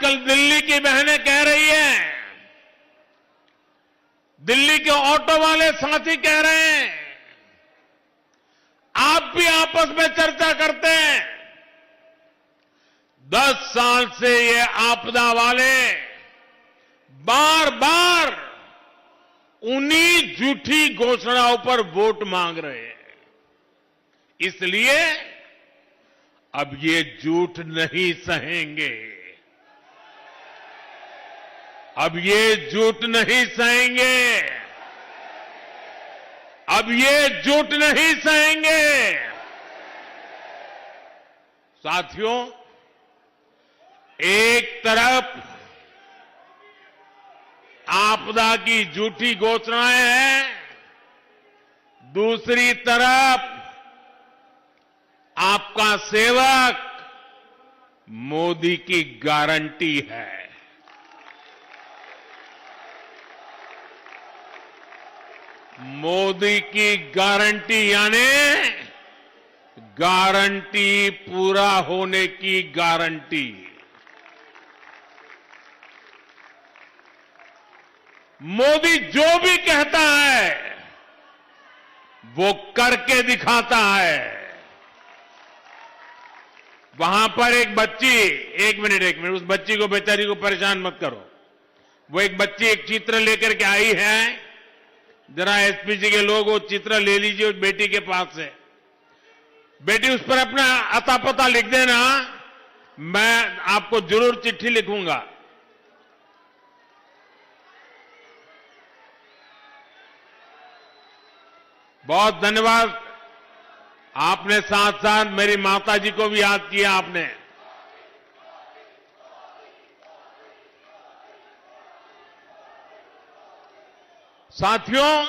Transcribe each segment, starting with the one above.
आजकल दिल्ली की बहनें कह रही हैं, दिल्ली के ऑटो वाले साथी कह रहे हैं, आप भी आपस में चर्चा करते हैं। 10 साल से ये आपदा वाले बार बार उन्हीं झूठी घोषणाओं पर वोट मांग रहे हैं। इसलिए अब ये झूठ नहीं सहेंगे, अब ये झूठ नहीं सहेंगे, अब ये झूठ नहीं सहेंगे। साथियों, एक तरफ आपदा की झूठी घोषणाएं हैं, दूसरी तरफ आपका सेवक मोदी की गारंटी है। मोदी की गारंटी यानी गारंटी पूरा होने की गारंटी। मोदी जो भी कहता है वो करके दिखाता है। वहां पर एक बच्ची, एक मिनट, उस बच्ची को, बेचारी को परेशान मत करो। वो एक बच्ची एक चित्र लेकर के आई है, जरा एसपीजी के लोग वो चित्र ले लीजिए उस बेटी के पास से। बेटी, उस पर अपना अता पता लिख देना, मैं आपको जरूर चिट्ठी लिखूंगा। बहुत धन्यवाद। आपने साथ साथ मेरी माता जी को भी याद किया आपने। साथियों,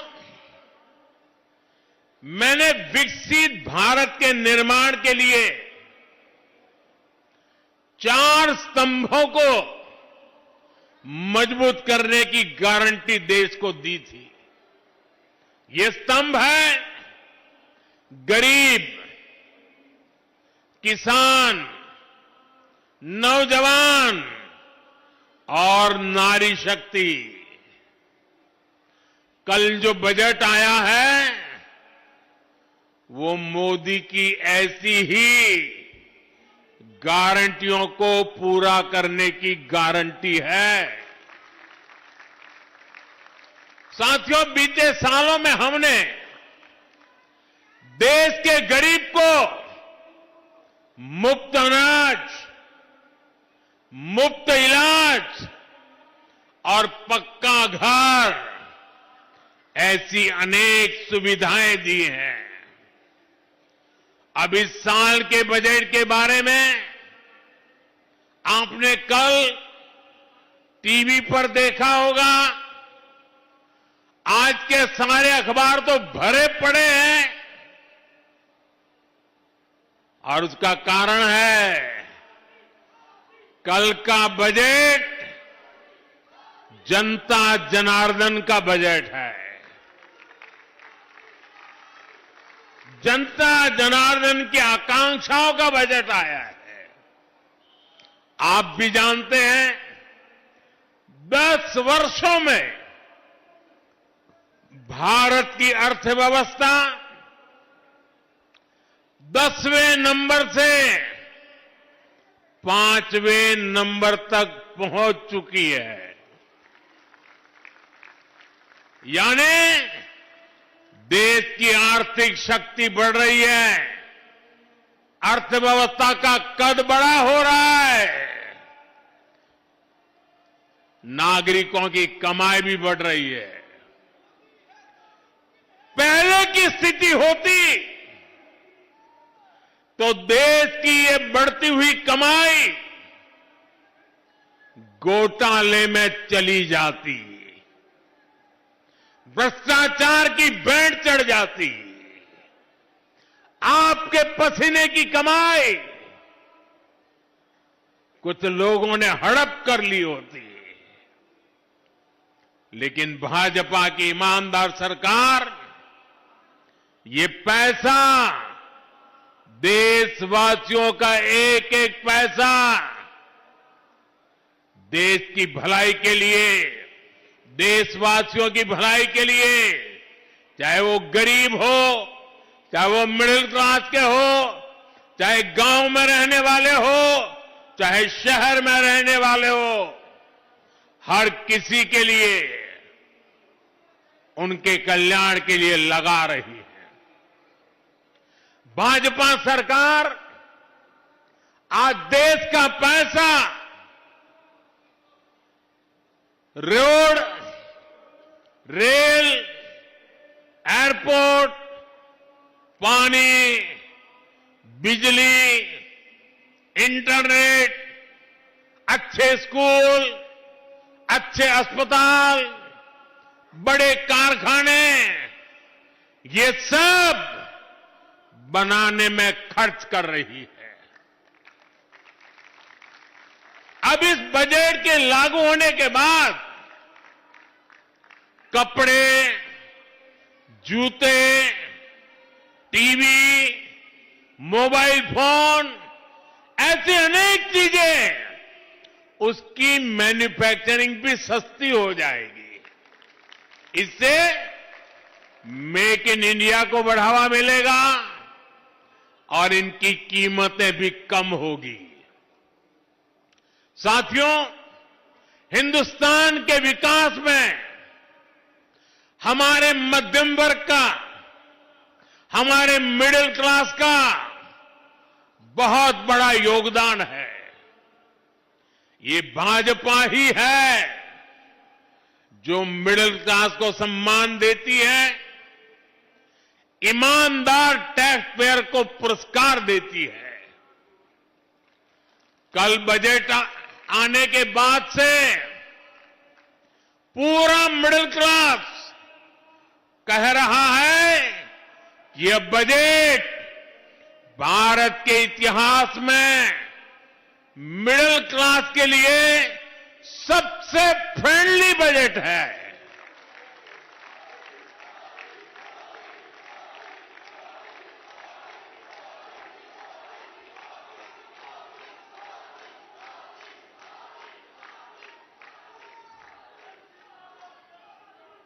मैंने विकसित भारत के निर्माण के लिए 4 स्तंभों को मजबूत करने की गारंटी देश को दी थी। ये स्तंभ है गरीब, किसान, नौजवान और नारी शक्ति। कल जो बजट आया है वो मोदी की ऐसी ही गारंटियों को पूरा करने की गारंटी है। साथियों, बीते सालों में हमने देश के गरीब को मुफ्त अनाज, मुफ्त इलाज और पक्का घर, ऐसी अनेक सुविधाएं दी हैं। अब इस साल के बजट के बारे में आपने कल टीवी पर देखा होगा। आज के सारे अखबार तो भरे पड़े हैं और उसका कारण है कल का बजट जनता जनार्दन का बजट है। जनता जनार्दन की आकांक्षाओं का बजट आया है। आप भी जानते हैं, 10 वर्षों में भारत की अर्थव्यवस्था 10वें नंबर से 5वें नंबर तक पहुंच चुकी है। यानी देश की आर्थिक शक्ति बढ़ रही है, अर्थव्यवस्था का कद बड़ा हो रहा है, नागरिकों की कमाई भी बढ़ रही है। पहले की स्थिति होती तो देश की ये बढ़ती हुई कमाई घोटाले में चली जाती, भ्रष्टाचार की बैंड चढ़ जाती, आपके पसीने की कमाई कुछ लोगों ने हड़प कर ली होती। लेकिन भाजपा की ईमानदार सरकार ये पैसा, देशवासियों का एक एक पैसा देश की भलाई के लिए, देशवासियों की भलाई के लिए, चाहे वो गरीब हो, चाहे वो मिडिल क्लास के हो, चाहे गांव में रहने वाले हो, चाहे शहर में रहने वाले हो, हर किसी के लिए, उनके कल्याण के लिए लगा रही है। भाजपा सरकार आज देश का पैसा रोड, रेल, एयरपोर्ट, पानी, बिजली, इंटरनेट, अच्छे स्कूल, अच्छे अस्पताल, बड़े कारखाने, ये सब बनाने में खर्च कर रही है। अब इस बजट के लागू होने के बाद कपड़े, जूते, टीवी, मोबाइल फोन, ऐसी अनेक चीजें, उसकी मैन्युफैक्चरिंग भी सस्ती हो जाएगी। इससे मेक इन इंडिया को बढ़ावा मिलेगा और इनकी कीमतें भी कम होगी। साथियों, हिंदुस्तान के विकास में हमारे मध्यम वर्ग का, हमारे मिडिल क्लास का बहुत बड़ा योगदान है। ये भाजपा ही है जो मिडिल क्लास को सम्मान देती है, ईमानदार टैक्स पेयर को पुरस्कार देती है। कल बजट आने के बाद से पूरा मिडिल क्लास कह रहा है कि यह बजट भारत के इतिहास में मिडिल क्लास के लिए सबसे फ्रेंडली बजट है।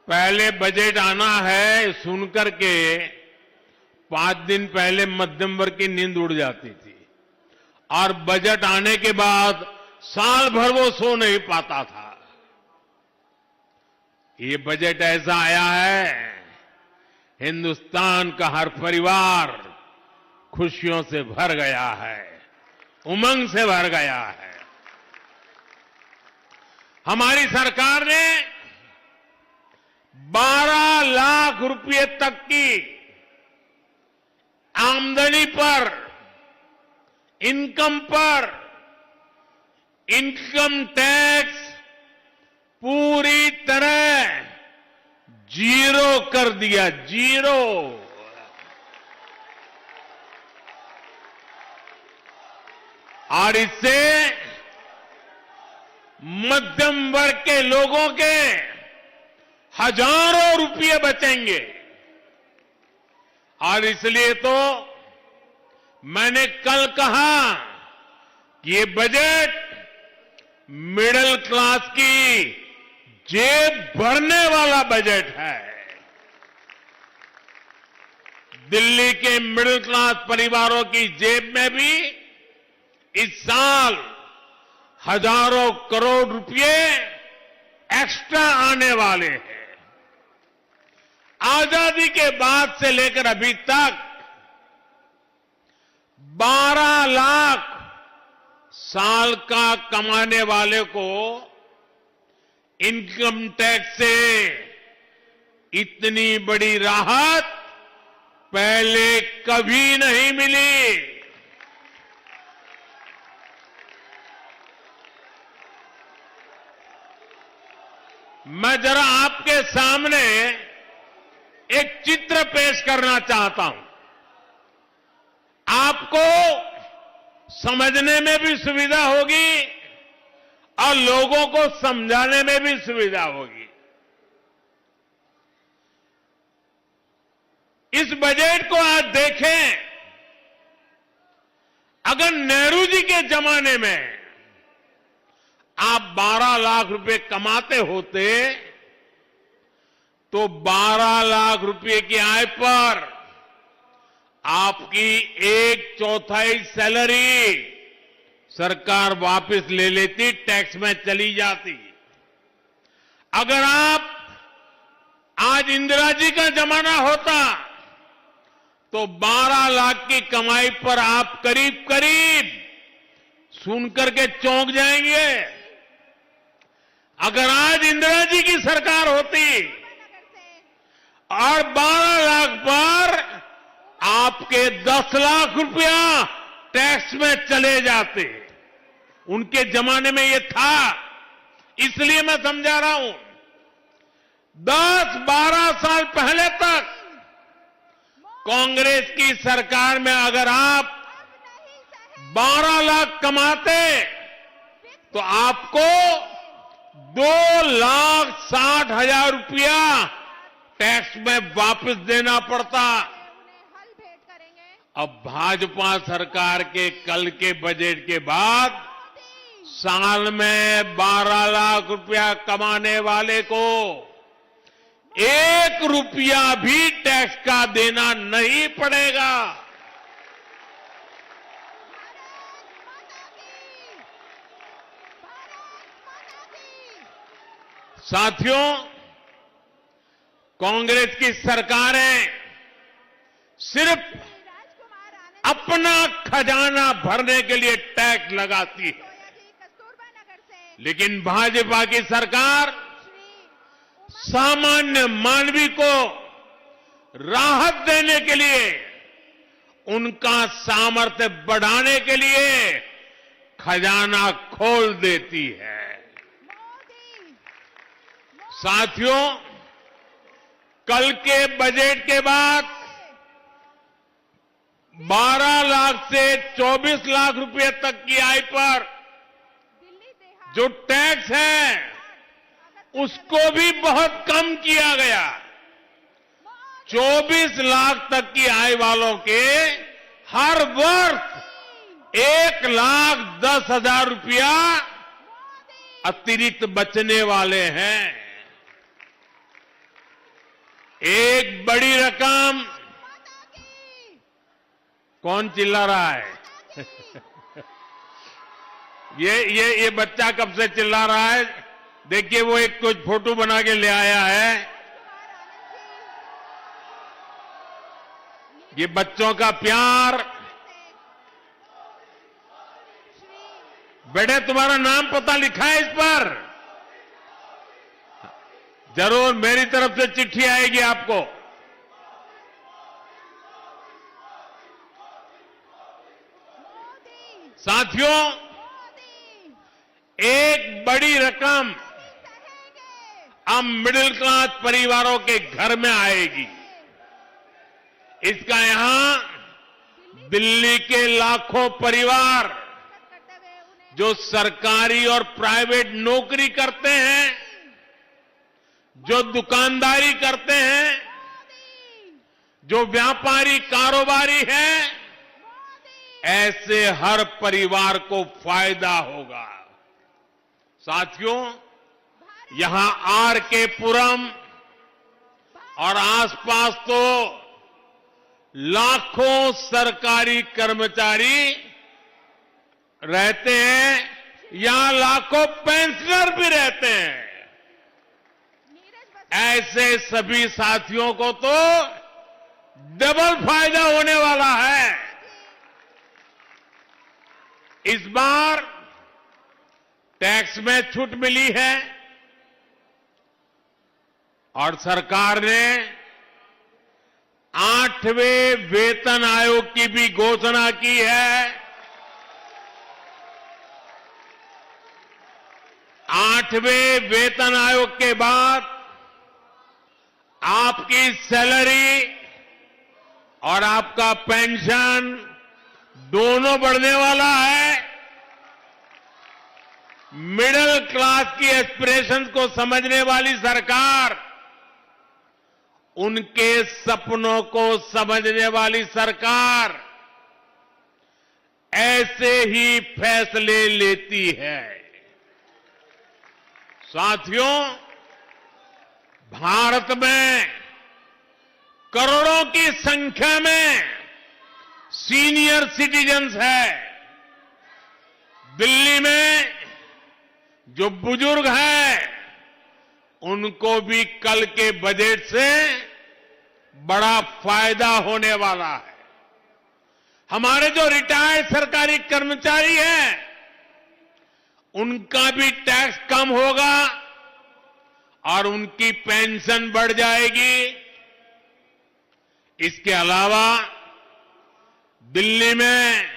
पहले बजट आना है सुनकर के 5 दिन पहले मध्यम वर्ग की नींद उड़ जाती थी और बजट आने के बाद साल भर वो सो नहीं पाता था। ये बजट ऐसा आया है, हिंदुस्तान का हर परिवार खुशियों से भर गया है, उमंग से भर गया है। हमारी सरकार ने 12 लाख रुपए तक की आमदनी पर, इनकम पर इनकम टैक्स पूरी तरह जीरो कर दिया, जीरो। और इससे मध्यम वर्ग के लोगों के हजारों रुपये बचेंगे। और इसलिए तो मैंने कल कहा कि ये बजट मिडिल क्लास की जेब भरने वाला बजट है। दिल्ली के मिडिल क्लास परिवारों की जेब में भी इस साल हजारों करोड़ रुपए एक्स्ट्रा आने वाले हैं। आजादी के बाद से लेकर अभी तक 12 लाख साल का कमाने वाले को इनकम टैक्स से इतनी बड़ी राहत पहले कभी नहीं मिली। मैं जरा आपके सामने एक चित्र पेश करना चाहता हूं, आपको समझने में भी सुविधा होगी और लोगों को समझाने में भी सुविधा होगी। इस बजट को आज देखें, अगर नेहरू जी के जमाने में आप 12 लाख रुपए कमाते होते तो 12 लाख रुपए की आय पर आपकी 1/4 सैलरी सरकार वापस ले लेती, टैक्स में चली जाती। अगर आप आज इंदिरा जी का जमाना होता तो 12 लाख की कमाई पर आप करीब करीब सुनकर के चौंक जाएंगे। अगर आज इंदिरा जी की सरकार होती और 12 लाख पर आपके 10 लाख रुपया टैक्स में चले जाते, उनके जमाने में ये था, इसलिए मैं समझा रहा हूं। 10-12 साल पहले तक कांग्रेस की सरकार में अगर आप 12 लाख कमाते तो आपको 2,60,000 रुपया टैक्स में वापस देना पड़ता। अब भाजपा सरकार के कल के बजट के बाद साल में 12 लाख रुपया कमाने वाले को 1 रुपया भी टैक्स का देना नहीं पड़ेगा। साथियों, कांग्रेस की सरकारें सिर्फ अपना खजाना भरने के लिए टैक्स लगाती है, लेकिन भाजपा की सरकार सामान्य मानवी को राहत देने के लिए, उनका सामर्थ्य बढ़ाने के लिए खजाना खोल देती है। साथियों, कल के बजट के बाद 12 लाख से 24 लाख रुपए तक की आय पर जो टैक्स है उसको भी बहुत कम किया गया। 24 लाख तक की आय वालों के हर वर्ष 1,10,000 रुपया अतिरिक्त बचने वाले हैं। एक बड़ी रकम। कौन चिल्ला रहा है? ये बच्चा कब से चिल्ला रहा है? देखिए, वो एक कुछ फोटो बना के ले आया है। ये बच्चों का प्यार। बेटे, तुम्हारा नाम पता लिखा है इस पर? जरूर मेरी तरफ से चिट्ठी आएगी आपको। साथियों, एक बड़ी रकम अब मिडिल क्लास परिवारों के घर में आएगी। इसका यहां दिल्ली के लाखों परिवार जो सरकारी और प्राइवेट नौकरी करते हैं, जो दुकानदारी करते हैं, जो व्यापारी कारोबारी हैं, ऐसे हर परिवार को फायदा होगा। साथियों, यहां आर के पुरम और आसपास तो लाखों सरकारी कर्मचारी रहते हैं, यहां लाखों पेंशनर भी रहते हैं। ऐसे सभी साथियों को तो डबल फायदा होने वाला है। इस बार टैक्स में छूट मिली है और सरकार ने 8वें वेतन आयोग की भी घोषणा की है। 8वें वेतन आयोग के बाद आपकी सैलरी और आपका पेंशन दोनों बढ़ने वाला है। मिडिल क्लास की एस्पिरेशंस को समझने वाली सरकार, उनके सपनों को समझने वाली सरकार ऐसे ही फैसले लेती है। साथियों, भारत में करोड़ों की संख्या में सीनियर सिटीजन्स है। दिल्ली में जो बुजुर्ग हैं, उनको भी कल के बजट से बड़ा फायदा होने वाला है। हमारे जो रिटायर्ड सरकारी कर्मचारी हैं, उनका भी टैक्स कम होगा और उनकी पेंशन बढ़ जाएगी। इसके अलावा दिल्ली में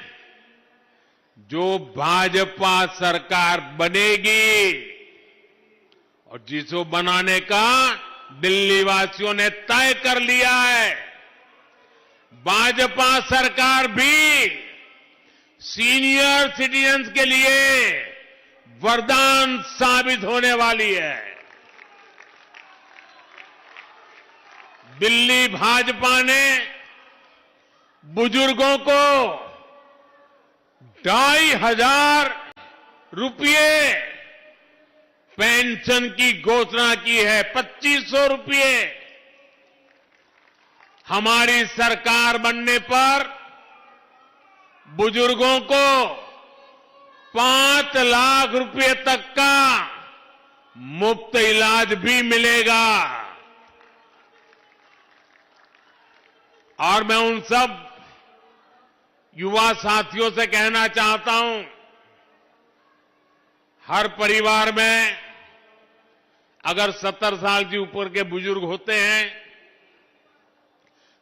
जो भाजपा सरकार बनेगी और जिसको बनाने का दिल्ली वासियों ने तय कर लिया है, भाजपा सरकार भी सीनियर सिटीजन्स के लिए वरदान साबित होने वाली है। दिल्ली भाजपा ने बुजुर्गों को 2,500 रुपये पेंशन की घोषणा की है। 2,500 रुपये। हमारी सरकार बनने पर बुजुर्गों को 5 लाख रुपए तक का मुफ्त इलाज भी मिलेगा। और मैं उन सब युवा साथियों से कहना चाहता हूं, हर परिवार में अगर 70 साल से ऊपर के बुजुर्ग होते हैं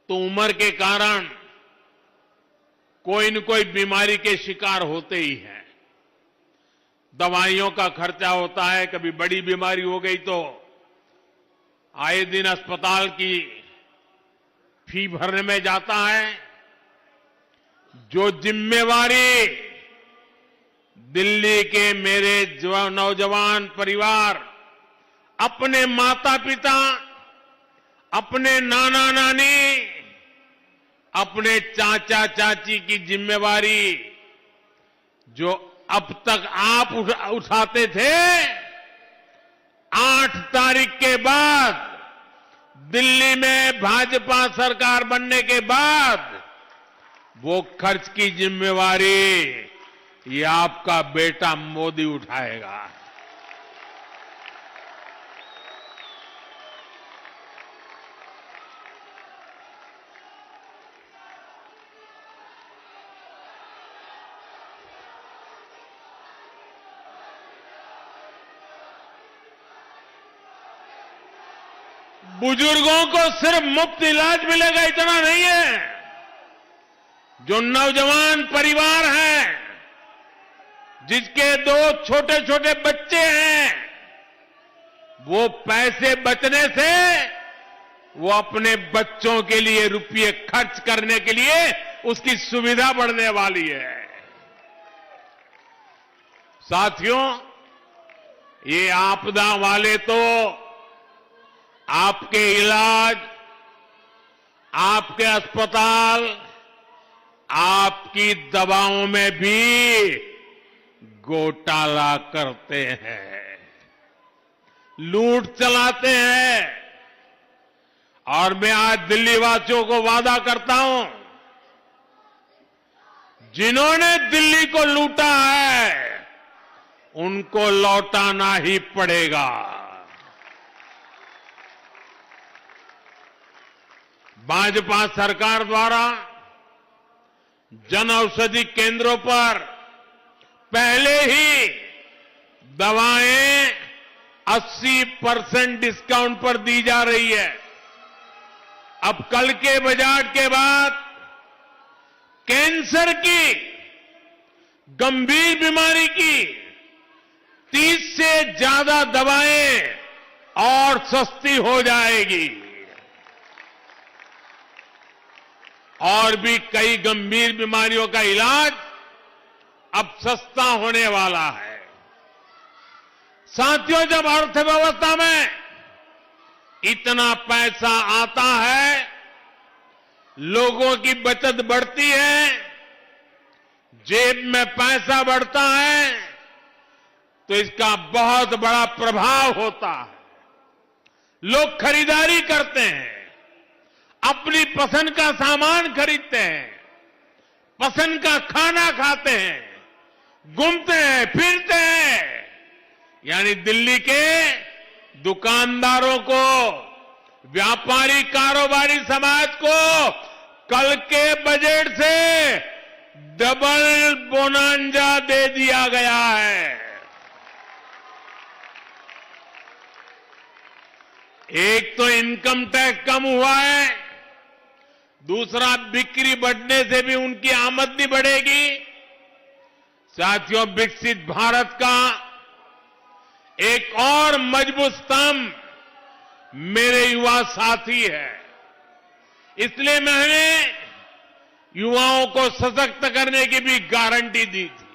तो उम्र के कारण कोई न कोई बीमारी के शिकार होते ही हैं। दवाइयों का खर्चा होता है, कभी बड़ी बीमारी हो गई तो आए दिन अस्पताल की फी भरने में जाता है। जो जिम्मेवारी दिल्ली के मेरे नौजवान परिवार अपने माता पिता, अपने नाना नानी, अपने चाचा चाची की जिम्मेवारी जो अब तक आप उठाते थे, 8 तारीख के बाद दिल्ली में भाजपा सरकार बनने के बाद वो खर्च की जिम्मेवारी ये आपका बेटा मोदी उठाएगा। बुजुर्गों को सिर्फ मुफ्त इलाज मिलेगा इतना नहीं है। जो नौजवान परिवार हैं, जिसके 2 छोटे छोटे बच्चे हैं, वो पैसे बचने से वो अपने बच्चों के लिए रुपये खर्च करने के लिए उसकी सुविधा बढ़ने वाली है। साथियों, ये आपदा वाले तो आपके इलाज, आपके अस्पताल, आपकी दवाओं में भी घोटाला करते हैं, लूट चलाते हैं। और मैं आज दिल्ली वासियों को वादा करता हूं, जिन्होंने दिल्ली को लूटा है उनको लौटाना ही पड़ेगा। भाजपा सरकार द्वारा जन औषधि केंद्रों पर पहले ही दवाएं 80% डिस्काउंट पर दी जा रही है। अब कल के बजट के बाद कैंसर की, गंभीर बीमारी की 30 से ज्यादा दवाएं और सस्ती हो जाएगी। और भी कई गंभीर बीमारियों का इलाज अब सस्ता होने वाला है। साथियों, जब अर्थव्यवस्था में इतना पैसा आता है, लोगों की बचत बढ़ती है, जेब में पैसा बढ़ता है, तो इसका बहुत बड़ा प्रभाव होता है। लोग खरीदारी करते हैं, अपनी पसंद का सामान खरीदते हैं, पसंद का खाना खाते हैं, घूमते हैं, फिरते हैं। यानी दिल्ली के दुकानदारों को, व्यापारी कारोबारी समाज को कल के बजट से डबल बोनांजा दे दिया गया है। एक तो इनकम टैक्स कम हुआ है, दूसरा बिक्री बढ़ने से भी उनकी आमदनी बढ़ेगी। साथियों, विकसित भारत का एक और मजबूत स्तंभ मेरे युवा साथी है। इसलिए मैंने युवाओं को सशक्त करने की भी गारंटी दी थी।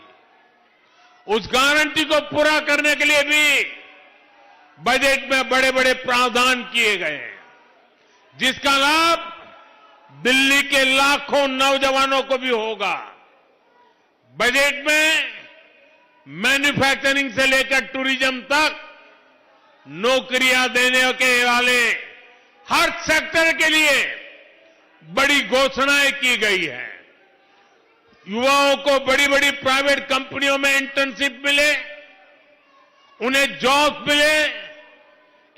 उस गारंटी को पूरा करने के लिए भी बजट में बड़े बड़े प्रावधान किए गए हैं, जिसका लाभ दिल्ली के लाखों नौजवानों को भी होगा। बजट में मैन्युफैक्चरिंग से लेकर टूरिज्म तक नौकरियां देने के वाले हर सेक्टर के लिए बड़ी घोषणाएं की गई है। युवाओं को बड़ी बड़ी प्राइवेट कंपनियों में इंटर्नशिप मिले, उन्हें जॉब मिले,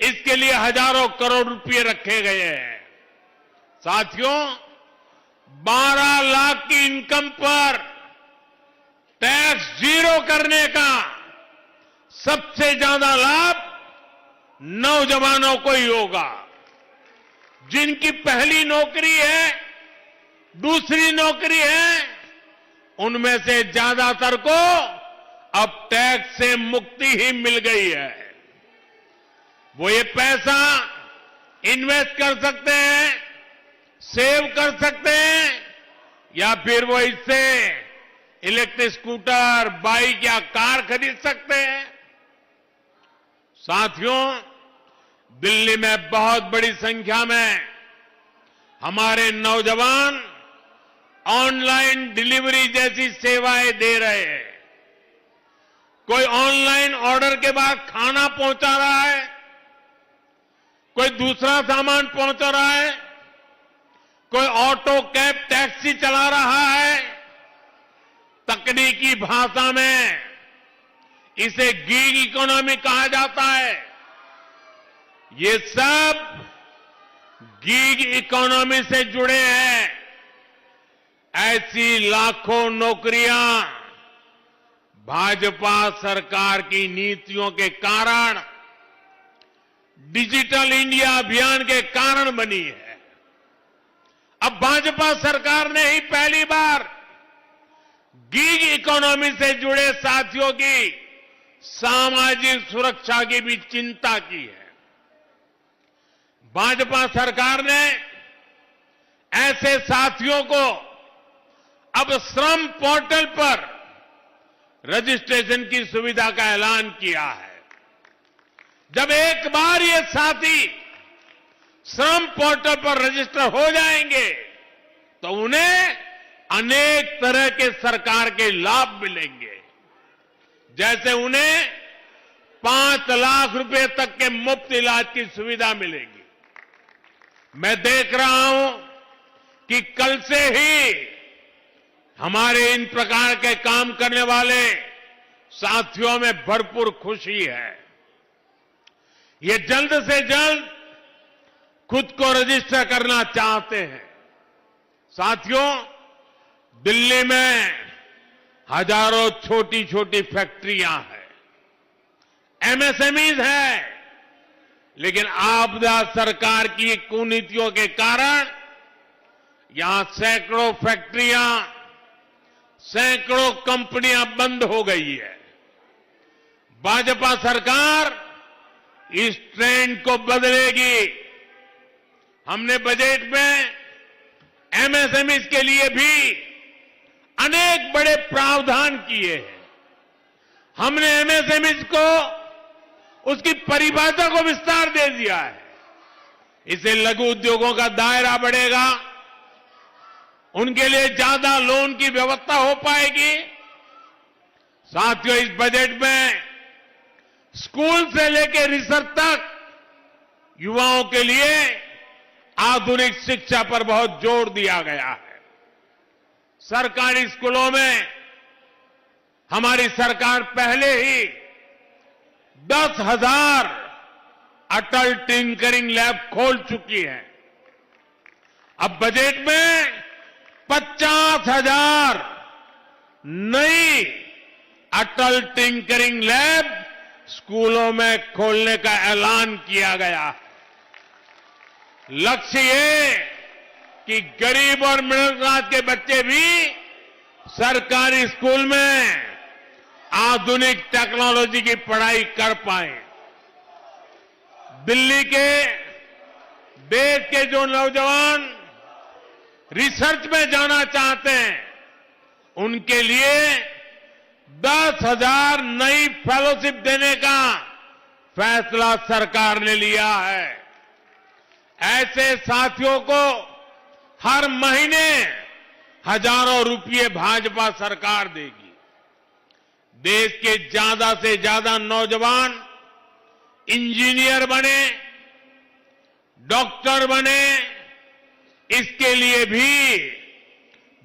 इसके लिए हजारों करोड़ रुपए रखे गए हैं। साथियों, 12 लाख की इनकम पर टैक्स जीरो करने का सबसे ज्यादा लाभ नौजवानों को ही होगा। जिनकी पहली नौकरी है, दूसरी नौकरी है, उनमें से ज्यादातर को अब टैक्स से मुक्ति ही मिल गई है। वो ये पैसा इन्वेस्ट कर सकते हैं, सेव कर सकते हैं, या फिर वो इससे इलेक्ट्रिक स्कूटर, बाइक या कार खरीद सकते हैं। साथियों, दिल्ली में बहुत बड़ी संख्या में हमारे नौजवान ऑनलाइन डिलीवरी जैसी सेवाएं दे रहे हैं। कोई ऑनलाइन ऑर्डर के बाद खाना पहुंचा रहा है, कोई दूसरा सामान पहुंचा रहा है, कोई ऑटो, कैब, टैक्सी चला रहा है। तकनीकी भाषा में इसे गीग इकोनॉमी कहा जाता है। ये सब गीग इकोनॉमी से जुड़े हैं। ऐसी लाखों नौकरियां भाजपा सरकार की नीतियों के कारण, डिजिटल इंडिया अभियान के कारण बनी है। अब भाजपा सरकार ने ही पहली बार गीग इकोनॉमी से जुड़े साथियों की सामाजिक सुरक्षा की भी चिंता की है। भाजपा सरकार ने ऐसे साथियों को अब श्रम पोर्टल पर रजिस्ट्रेशन की सुविधा का ऐलान किया है। जब एक बार ये साथी श्रम पोर्टल पर रजिस्टर हो जाएंगे तो उन्हें अनेक तरह के सरकार के लाभ मिलेंगे। जैसे उन्हें 5 लाख रुपए तक के मुफ्त इलाज की सुविधा मिलेगी। मैं देख रहा हूं कि कल से ही हमारे इन प्रकार के काम करने वाले साथियों में भरपूर खुशी है। ये जल्द से जल्द खुद को रजिस्टर करना चाहते हैं। साथियों, दिल्ली में हजारों छोटी छोटी फैक्ट्रियां हैं, एमएसएमईज हैं, लेकिन आपदा सरकार की कुनीतियों के कारण यहां सैकड़ों फैक्ट्रियां, सैकड़ों कंपनियां बंद हो गई है। भाजपा सरकार इस ट्रेंड को बदलेगी। हमने बजट में एमएसएमई के लिए भी अनेक बड़े प्रावधान किए हैं। हमने एमएसएमई को उसकी परिभाषा को विस्तार दे दिया है। इससे लघु उद्योगों का दायरा बढ़ेगा, उनके लिए ज्यादा लोन की व्यवस्था हो पाएगी। साथियों, इस बजट में स्कूल से लेकर रिसर्च तक युवाओं के लिए आधुनिक शिक्षा पर बहुत जोर दिया गया है। सरकारी स्कूलों में हमारी सरकार पहले ही 10,000 अटल टिंकरिंग लैब खोल चुकी है। अब बजट में 50,000 नई अटल टिंकरिंग लैब स्कूलों में खोलने का ऐलान किया गया है। लक्ष्य ये कि गरीब और मिडिल क्लास के बच्चे भी सरकारी स्कूल में आधुनिक टेक्नोलॉजी की पढ़ाई कर पाए। दिल्ली के देश के जो नौजवान रिसर्च में जाना चाहते हैं, उनके लिए 10,000 नई फेलोशिप देने का फैसला सरकार ने लिया है। ऐसे साथियों को हर महीने हजारों रुपये भाजपा सरकार देगी। देश के ज्यादा से ज्यादा नौजवान इंजीनियर बने, डॉक्टर बने, इसके लिए भी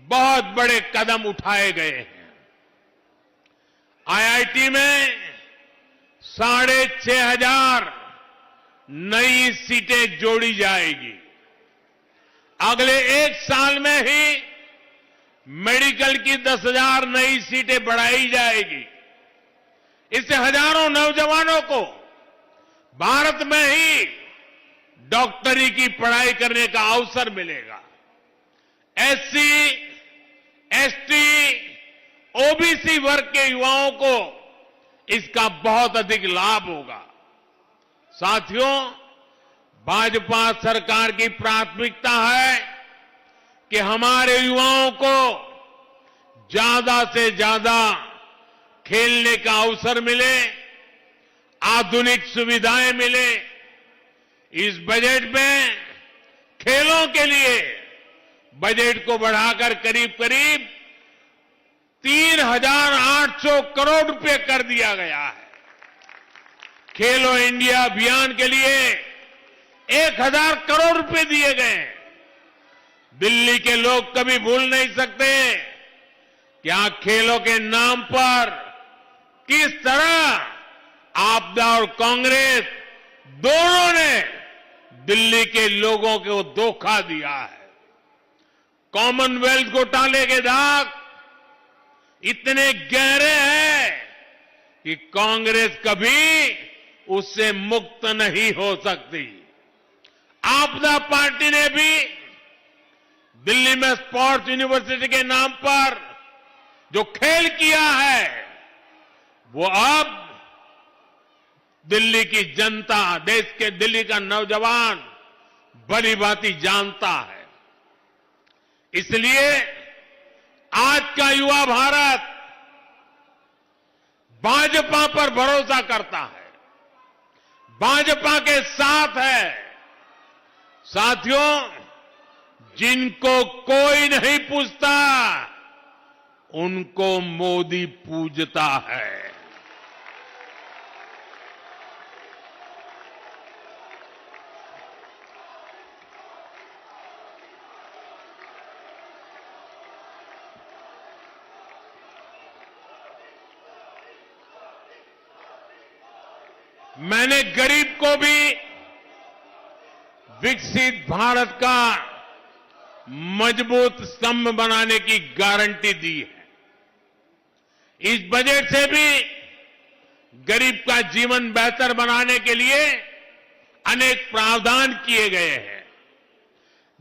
बहुत बड़े कदम उठाए गए हैं। आईआईटी में 6,500 नई सीटें जोड़ी जाएगी। अगले एक साल में ही मेडिकल की 10,000 नई सीटें बढ़ाई जाएगी। इससे हजारों नौजवानों को भारत में ही डॉक्टरी की पढ़ाई करने का अवसर मिलेगा। एससी, एसटी, ओबीसी वर्ग के युवाओं को इसका बहुत अधिक लाभ होगा। साथियों, भाजपा सरकार की प्राथमिकता है कि हमारे युवाओं को ज्यादा से ज्यादा खेलने का अवसर मिले, आधुनिक सुविधाएं मिले। इस बजट में खेलों के लिए बजट को बढ़ाकर करीब करीब 3,800 करोड़ रुपए कर दिया गया है। खेलो इंडिया अभियान के लिए 1,000 करोड़ रुपए दिए गए। दिल्ली के लोग कभी भूल नहीं सकते कि यहां खेलों के नाम पर किस तरह आपदा और कांग्रेस दोनों ने दिल्ली के लोगों को धोखा दिया है। कॉमनवेल्थ घोटाले के दाग इतने गहरे हैं कि कांग्रेस कभी उससे मुक्त नहीं हो सकती। आपदा पार्टी ने भी दिल्ली में स्पोर्ट्स यूनिवर्सिटी के नाम पर जो खेल किया है, वो अब दिल्ली की जनता, देश के दिल्ली का नौजवान भली भांति जानता है। इसलिए आज का युवा भारत भाजपा पर भरोसा करता है, भाजपा के साथ है। साथियों, जिनको कोई नहीं पूछता, उनको मोदी पूजता है। मैंने गरीब को भी विकसित भारत का मजबूत स्तंभ बनाने की गारंटी दी है। इस बजट से भी गरीब का जीवन बेहतर बनाने के लिए अनेक प्रावधान किए गए हैं।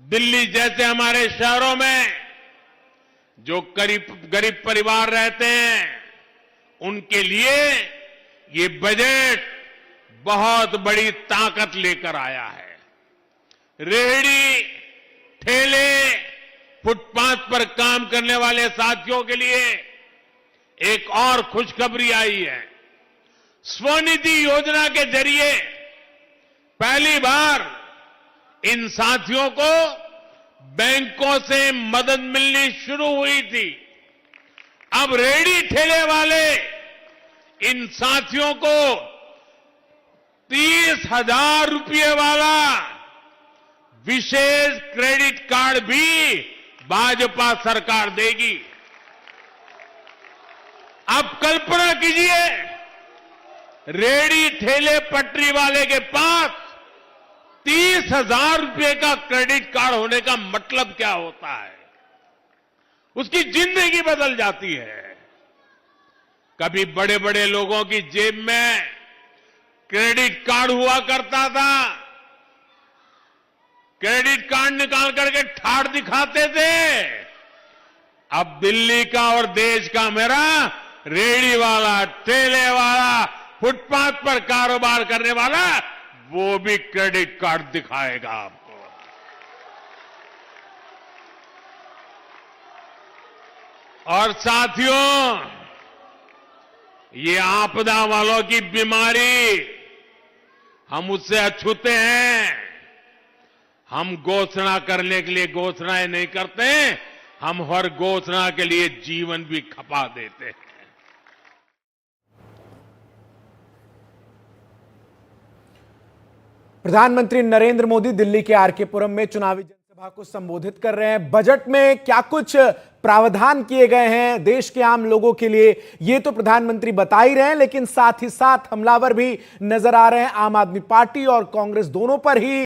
दिल्ली जैसे हमारे शहरों में जो गरीब परिवार रहते हैं, उनके लिए ये बजट बहुत बड़ी ताकत लेकर आया है। रेहड़ी, ठेले, फुटपाथ पर काम करने वाले साथियों के लिए एक और खुशखबरी आई है। स्वनिधि योजना के जरिए पहली बार इन साथियों को बैंकों से मदद मिलनी शुरू हुई थी। अब रेहड़ी ठेले वाले इन साथियों को 30,000 रुपये वाला विशेष क्रेडिट कार्ड भी भाजपा सरकार देगी। आप कल्पना कीजिए, रेडी ठेले पटरी वाले के पास 30,000 रुपये का क्रेडिट कार्ड होने का मतलब क्या होता है। उसकी जिंदगी बदल जाती है। कभी बड़े बड़े लोगों की जेब में क्रेडिट कार्ड हुआ करता था, क्रेडिट कार्ड निकाल करके ठाड़ दिखाते थे। अब दिल्ली का और देश का मेरा रेडी वाला, ठेले वाला, फुटपाथ पर कारोबार करने वाला, वो भी क्रेडिट कार्ड दिखाएगा आपको। और साथियों, ये आपदा वालों की बीमारी, हम उससे अछूते हैं। हम घोषणा करने के लिए घोषणाएं नहीं करते, हम हर घोषणा के लिए जीवन भी खपा देते हैं। प्रधानमंत्री नरेंद्र मोदी दिल्ली के आरके पुरम में चुनावी जनसभा को संबोधित कर रहे हैं। बजट में क्या कुछ प्रावधान किए गए हैं देश के आम लोगों के लिए, ये तो प्रधानमंत्री बता ही रहे हैं, लेकिन साथ ही साथ हमलावर भी नजर आ रहे हैं। आम आदमी पार्टी और कांग्रेस दोनों पर ही